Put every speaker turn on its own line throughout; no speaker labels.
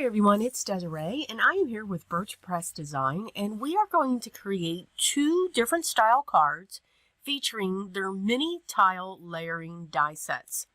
Hi everyone, it's Desiree and I am here with Birch Press Design, and we are going to create two different style cards featuring their mini tile layering die sets.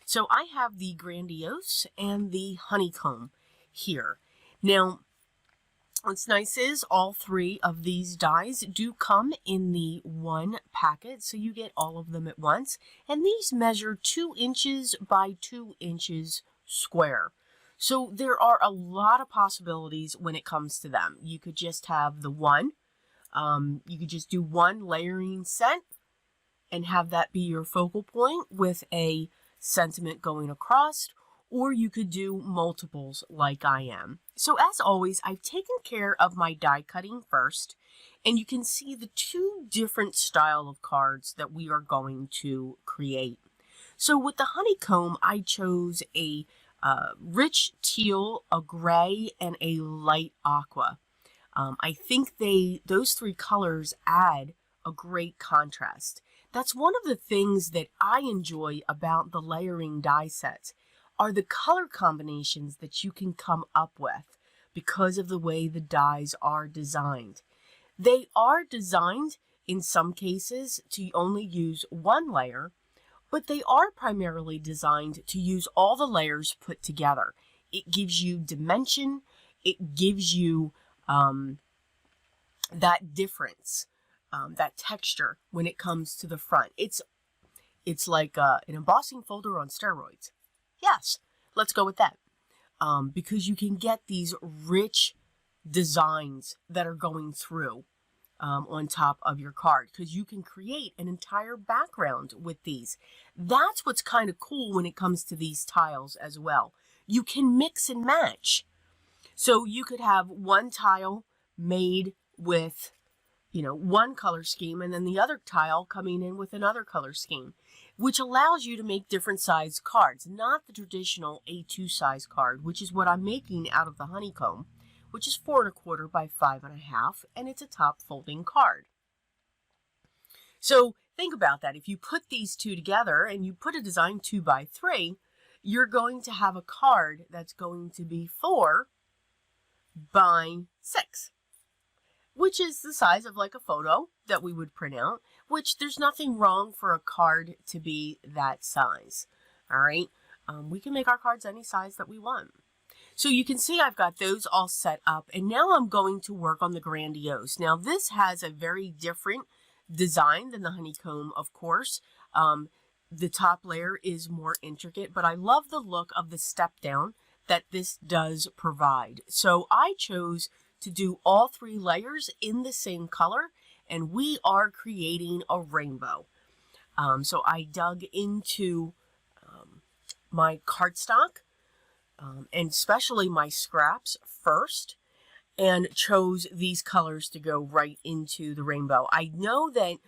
So I have the Grandiose and the Honeycomb here. Now, what's nice is all three of these dies do come in the one packet, so you get all of them at once, and these measure 2 inches by 2 inches square. So there are a lot of possibilities when it comes to them. You could just have the one. You could just do one layering set and have that be your focal point with a sentiment going across, or you could do multiples like I am. So as always, I've taken care of my die cutting first, and you can see the two different style of cards that we are going to create. So with the Honeycomb, I chose a rich teal, a gray, and a light aqua. I think those three colors add a great contrast. That's one of the things that I enjoy about the layering die sets, are the color combinations that you can come up with because of the way the dies are designed. They are designed in some cases to only use one layer, but they are primarily designed to use all the layers put together. It gives you dimension, it gives you that difference, that texture when it comes to the front. It's like an embossing folder on steroids. Yes, let's go with that. Because you can get these rich designs that are going through on top of your card, because you can create an entire background with these. That's what's kind of cool when it comes to these tiles as well. You can mix and match. So you could have one tile made with, one color scheme, and then the other tile coming in with another color scheme, which allows you to make different size cards, not the traditional A2 size card, which is what I'm making out of the Honeycomb, which is 4 1/4 by 5 1/2, and it's a top folding card. So think about that. If you put these two together and you put a design 2 by 3, you're going to have a card that's going to be 4 by 6, which is the size of like a photo that we would print out, which there's nothing wrong for a card to be that size. All right. We can make our cards any size that we want. So you can see I've got those all set up, and now I'm going to work on the Grandiose. Now this has a very different design than the Honeycomb, of course. The top layer is more intricate, but I love the look of the step down that this does provide. So I chose to do all 3 layers in the same color, and we are creating a rainbow. So I dug into my cardstock, and especially my scraps first, and chose these colors to go right into the rainbow. I know that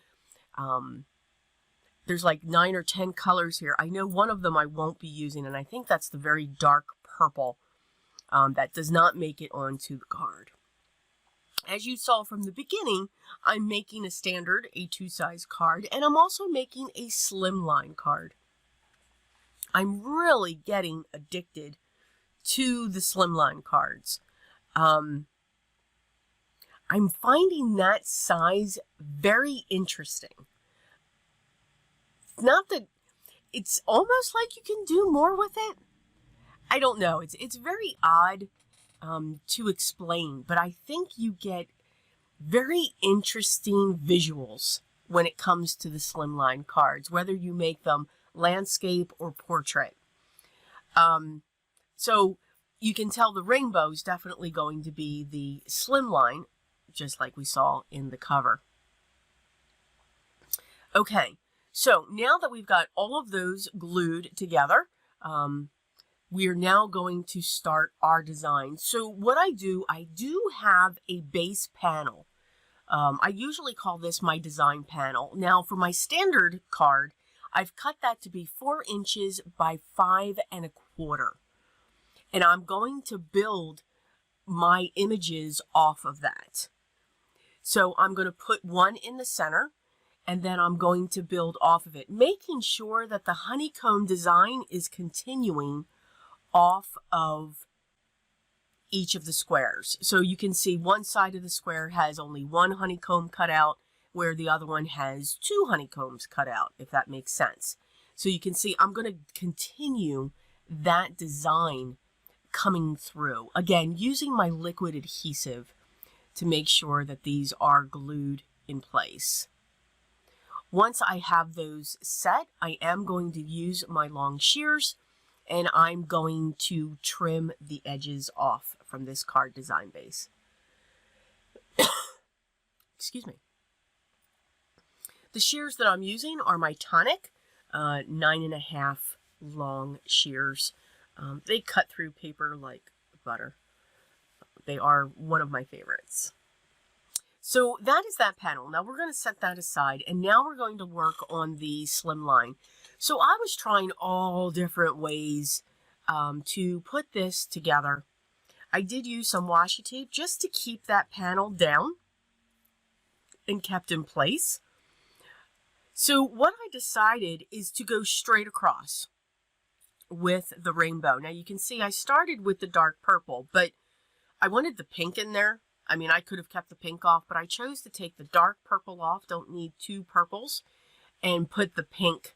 there's like 9 or 10 colors here. I know one of them I won't be using, and I think that's the very dark purple that does not make it onto the card. As you saw from the beginning, I'm making a standard A2 size card, and I'm also making a Slimline card. I'm really getting addicted to the Slimline cards. I'm finding that size very interesting. Not that it's almost like you can do more with it. I don't know. It's very odd to explain, but I think you get very interesting visuals when it comes to the Slimline cards, whether you make them landscape or portrait. So you can tell the rainbow is definitely going to be the Slimline, just like we saw in the cover. Okay, so now that we've got all of those glued together, we are now going to start our design. So what I do have a base panel. I usually call this my design panel. Now for my standard card, I've cut that to be 4 inches by 5 1/4. And I'm going to build my images off of that. So I'm going to put one in the center, and then I'm going to build off of it, making sure that the honeycomb design is continuing off of each of the squares. So you can see one side of the square has only one honeycomb cut out, where the other one has two honeycombs cut out, if that makes sense. So you can see I'm going to continue that design coming through. Again, using my liquid adhesive to make sure that these are glued in place. Once I have those set, I am going to use my long shears, and I'm going to trim the edges off from this card design base. Excuse me. The shears that I'm using are my Tonic 9.5 long shears. They cut through paper like butter. They are one of my favorites. So that is that panel. Now we're going to set that aside, and now we're going to work on the Slimline. So I was trying all different ways to put this together. I did use some washi tape just to keep that panel down and kept in place. So what I decided is to go straight across with the rainbow. Now you can see I started with the dark purple, but I wanted the pink in there. I mean, I could have kept the pink off, but I chose to take the dark purple off, don't need two purples, and put the pink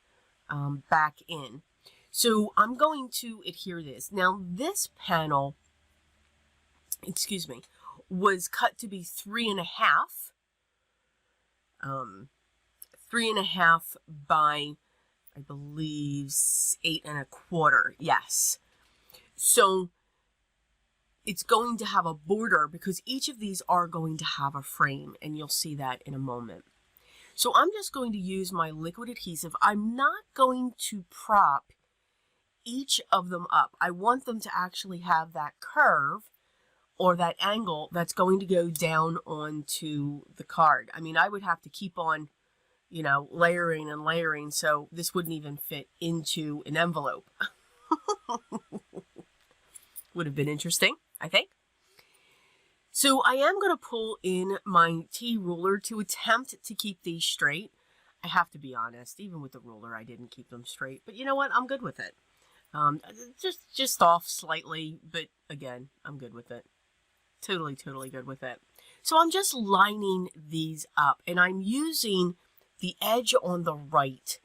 back in. So I'm going to adhere this. Now this panel, excuse me, was cut to be 3.5. 3.5 by, I believe, 8.25. Yes. So it's going to have a border because each of these are going to have a frame, and you'll see that in a moment. So I'm just going to use my liquid adhesive. I'm not going to prop each of them up. I want them to actually have that curve or that angle that's going to go down onto the card. I mean, I would have to keep on, you know, layering and layering, so this wouldn't even fit into an envelope. Would have been interesting, I think. So I am going to pull in my T-ruler to attempt to keep these straight. I have to be honest, even with the ruler, I didn't keep them straight. But you know what? I'm good with it. Just off slightly, but again, I'm good with it. Totally good with it. So I'm just lining these up, and I'm using the edge on the right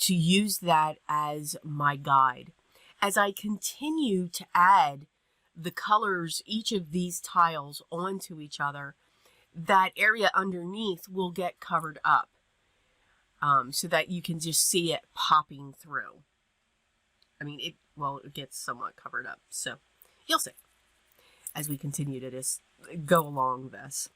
to use that as my guide. As I continue to add the colors, each of these tiles onto each other, that area underneath will get covered up so that you can just see it popping through. I mean, it gets somewhat covered up, so you'll see as we continue to just go along this.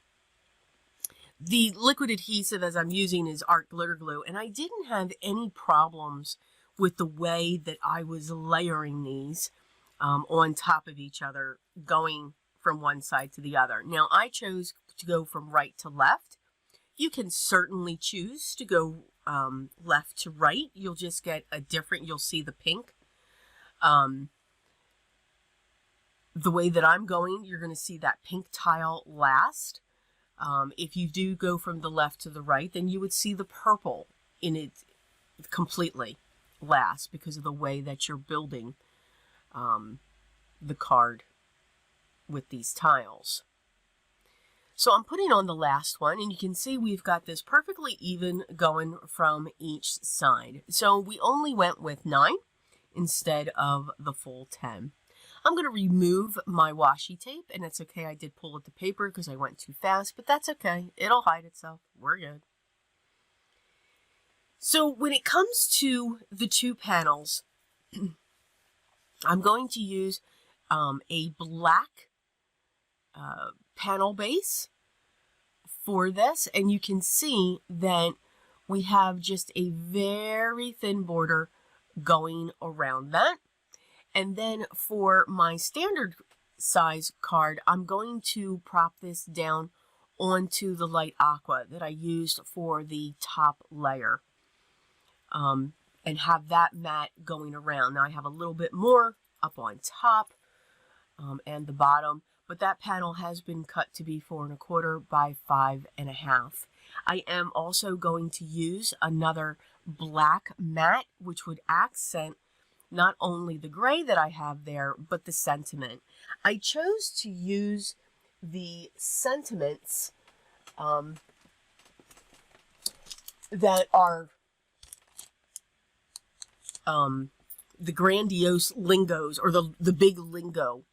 The liquid adhesive as I'm using is art glitter glue, and I didn't have any problems with the way that I was layering these on top of each other, going from one side to the other. Now, I chose to go from right to left. You can certainly choose to go left to right. You'll just get a different, you'll see the pink. The way that I'm going, you're going to see that pink tile last. If you do go from the left to the right, then you would see the purple in it completely last because of the way that you're building the card with these tiles. So I'm putting on the last one, and you can see we've got this perfectly even going from each side. So we only went with 9 instead of the full 10. I'm going to remove my washi tape, and it's okay. I did pull at the paper because I went too fast, but that's okay. It'll hide itself. We're good. So when it comes to the two panels, I'm going to use a black panel base for this, and you can see that we have just a very thin border going around that. And then for my standard size card, I'm going to prop this down onto the light aqua that I used for the top layer, and have that mat going around. Now I have a little bit more up on top and the bottom, but that panel has been cut to be 4.25 by 5.5. I am also going to use another black mat, which would accent not only the gray that I have there, but the sentiment. I chose to use the sentiments that are the grandiose lingos, or the big lingo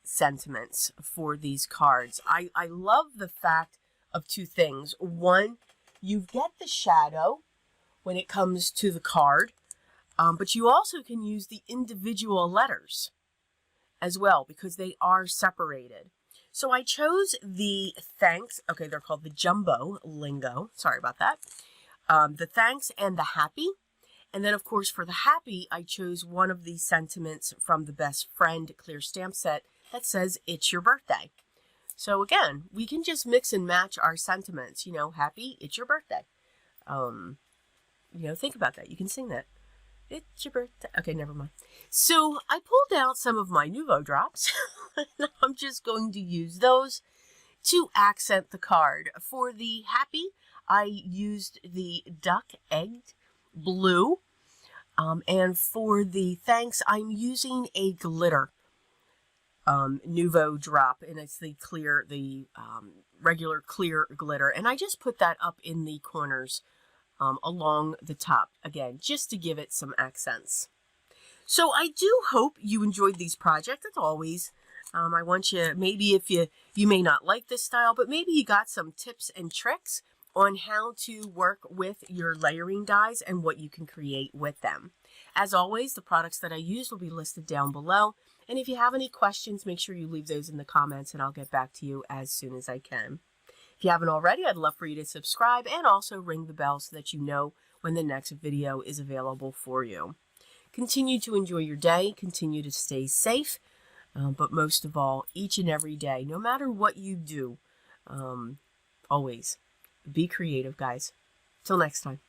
sentiments for these cards. I love the fact of two things. One, you get the shadow when it comes to the card, but you also can use the individual letters as well because they are separated. So I chose the thanks. Okay, they're called the jumbo lingo. Sorry about that. The thanks and the happy. And then, of course, for the happy, I chose one of the sentiments from the Best Friend clear stamp set that says, "It's your birthday." So again, we can just mix and match our sentiments. You know, happy, it's your birthday. You know, think about that. You can sing that. It's your birthday. Okay, never mind. So I pulled out some of my Nouveau drops. I'm just going to use those to accent the card. For the happy, I used the duck egg blue. And for the thanks, I'm using a glitter Nouveau drop, and it's the clear, regular clear glitter. And I just put that up in the corners along the top, again, just to give it some accents. So I do hope you enjoyed these projects. As always, I want you, maybe if you may not like this style, but maybe you got some tips and tricks on how to work with your layering dies and what you can create with them. As always, the products that I use will be listed down below. And if you have any questions, make sure you leave those in the comments and I'll get back to you as soon as I can. If you haven't already, I'd love for you to subscribe and also ring the bell so that you know when the next video is available for you. Continue to enjoy your day, continue to stay safe, but most of all, each and every day, no matter what you do, always be creative, guys. Till next time.